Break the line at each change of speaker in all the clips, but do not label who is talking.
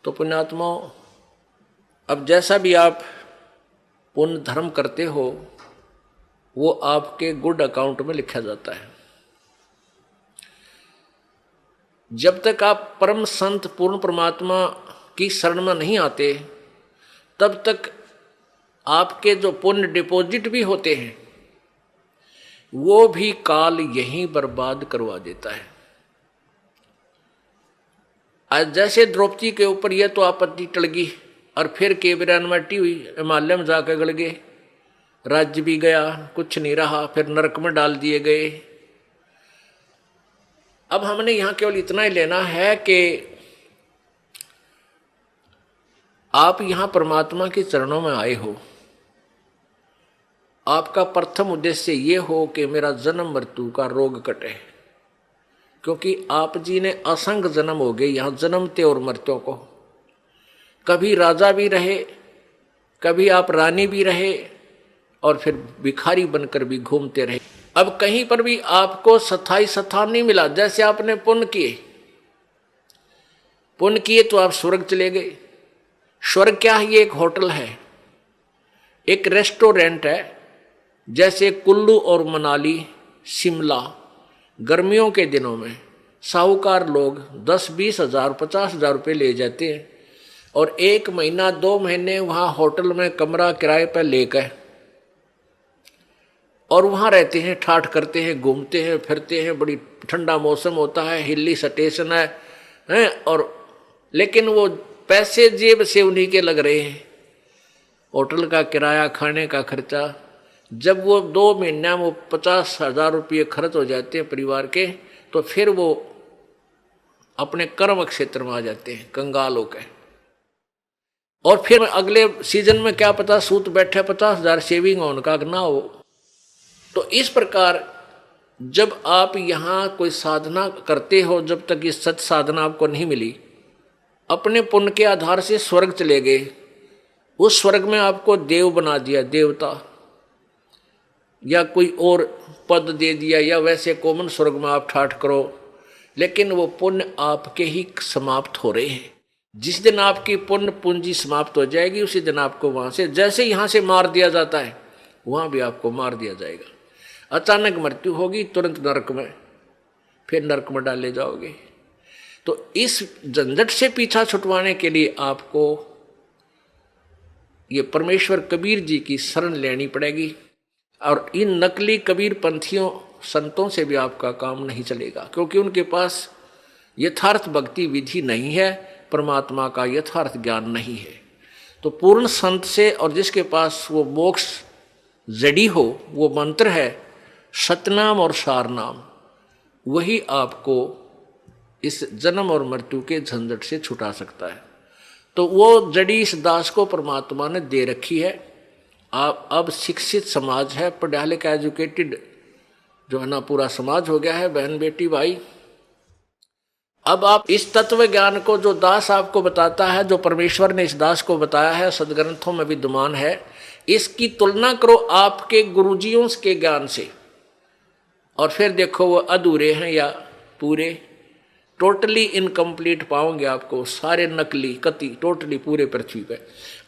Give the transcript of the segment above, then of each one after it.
तो पुण्यात्माओं, अब जैसा भी आप पुण्य धर्म करते हो वो आपके गुड अकाउंट में लिखा जाता है। जब तक आप परम संत पूर्ण परमात्मा की शरण में नहीं आते तब तक आपके जो पुण्य डिपॉजिट भी होते हैं वो भी काल यहीं बर्बाद करवा देता है। आज जैसे द्रौपदी के ऊपर यह तो आपत्ति टल गई और फिर केवरानवटी हुई, हिमालय में जाकर गड़ गए, राज्य भी गया, कुछ नहीं रहा, फिर नरक में डाल दिए गए। अब हमने यहां केवल इतना ही लेना है कि आप यहां परमात्मा के चरणों में आए हो, आपका प्रथम उद्देश्य ये हो कि मेरा जन्म मृत्यु का रोग कटे, क्योंकि आप जी ने असंख्य जन्म हो गए यहां जन्मते और मरते को। कभी राजा भी रहे, कभी आप रानी भी रहे और फिर भिखारी बनकर भी घूमते रहे। अब कहीं पर भी आपको स्थायी स्थान नहीं मिला। जैसे आपने पुण्य किए तो आप स्वर्ग चले गए। स्वर्ग क्या है? ये एक होटल है, एक रेस्टोरेंट है। जैसे कुल्लू और मनाली, शिमला गर्मियों के दिनों में साहूकार लोग 10-20 हजार 50 हजार रुपये ले जाते हैं और 1 महीना 2 महीने वहाँ होटल में कमरा किराए पर लेकर और वहाँ रहते हैं, ठाठ करते हैं, घूमते हैं, फिरते हैं। बड़ी ठंडा मौसम होता है, हिली स्टेशन है और लेकिन वो पैसे जेब से उन्हीं के लग रहे हैं, होटल का किराया, खाने का खर्चा। जब वो 2 महीना वो 50 हजार रुपये खर्च हो जाते हैं परिवार के, तो फिर वो अपने कर्म क्षेत्र में आ जाते हैं कंगाल होकर। और फिर अगले सीजन में क्या पता सूत बैठे 50 हजार सेविंग हो उनका ना हो। तो इस प्रकार जब आप यहाँ कोई साधना करते हो, जब तक ये सच साधना आपको नहीं मिली, अपने पुण्य के आधार से स्वर्ग चले गए। उस स्वर्ग में आपको देव बना दिया, देवता, या कोई और पद दे दिया, या वैसे कॉमन स्वर्ग में आप ठाठ करो, लेकिन वो पुण्य आपके ही समाप्त हो रहे हैं। जिस दिन आपकी पुण्य पूंजी समाप्त हो जाएगी उसी दिन आपको वहां से, जैसे यहां से मार दिया जाता है वहां भी आपको मार दिया जाएगा। अचानक मृत्यु होगी, तुरंत नरक में, फिर नरक में डाले जाओगे। तो इस झंझट से पीछा छुटवाने के लिए आपको ये परमेश्वर कबीर जी की शरण लेनी पड़ेगी। और इन नकली कबीर पंथियों संतों से भी आपका काम नहीं चलेगा, क्योंकि उनके पास यथार्थ भक्ति विधि नहीं है, परमात्मा का यथार्थ ज्ञान नहीं है। तो पूर्ण संत से और जिसके पास वो मोक्ष जड़ी हो, वो मंत्र है सतनाम और सारनाम, वही आपको इस जन्म और मृत्यु के झंझट से छुटा सकता है। तो वो जड़ी इस दास को परमात्मा ने दे रखी है। आप अब शिक्षित समाज है, पढ़ा लिखा एजुकेटेड जो है ना पूरा समाज हो गया है, बहन बेटी भाई। अब आप इस तत्व ज्ञान को जो दास आपको बताता है, जो परमेश्वर ने इस दास को बताया है, सदग्रंथों में विद्यमान है, इसकी तुलना करो आपके गुरुजियों के ज्ञान से और फिर देखो वो अधूरे हैं या पूरे। टोटली इनकम्प्लीट पाओगे आपको, सारे नकली कति टोटली पूरे पृथ्वी पे।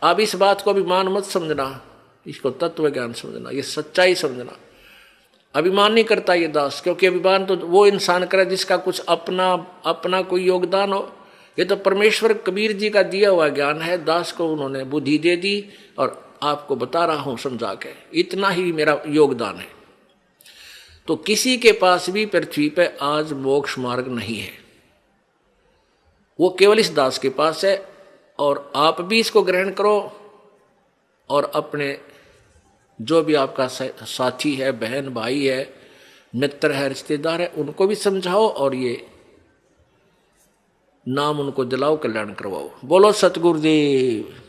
आप इस बात को अभिमान मत समझना, इसको तत्व ज्ञान समझना, ये सच्चाई समझना। अभिमान नहीं करता ये दास, क्योंकि अभिमान तो वो इंसान करे जिसका कुछ अपना कोई योगदान हो। ये तो परमेश्वर कबीर जी का दिया हुआ ज्ञान है, दास को उन्होंने बुद्धि दे दी और आपको बता रहा हूं समझा के, इतना ही मेरा योगदान है। तो किसी के पास भी पृथ्वी पे आज मोक्ष मार्ग नहीं है, वो केवल इस दास के पास है। और आप भी इसको ग्रहण करो और अपने जो भी आपका साथी है, बहन भाई है, मित्र है, रिश्तेदार है, उनको भी समझाओ और ये नाम उनको दिलाओ, कल्याण करवाओ। बोलो सतगुरुदेव।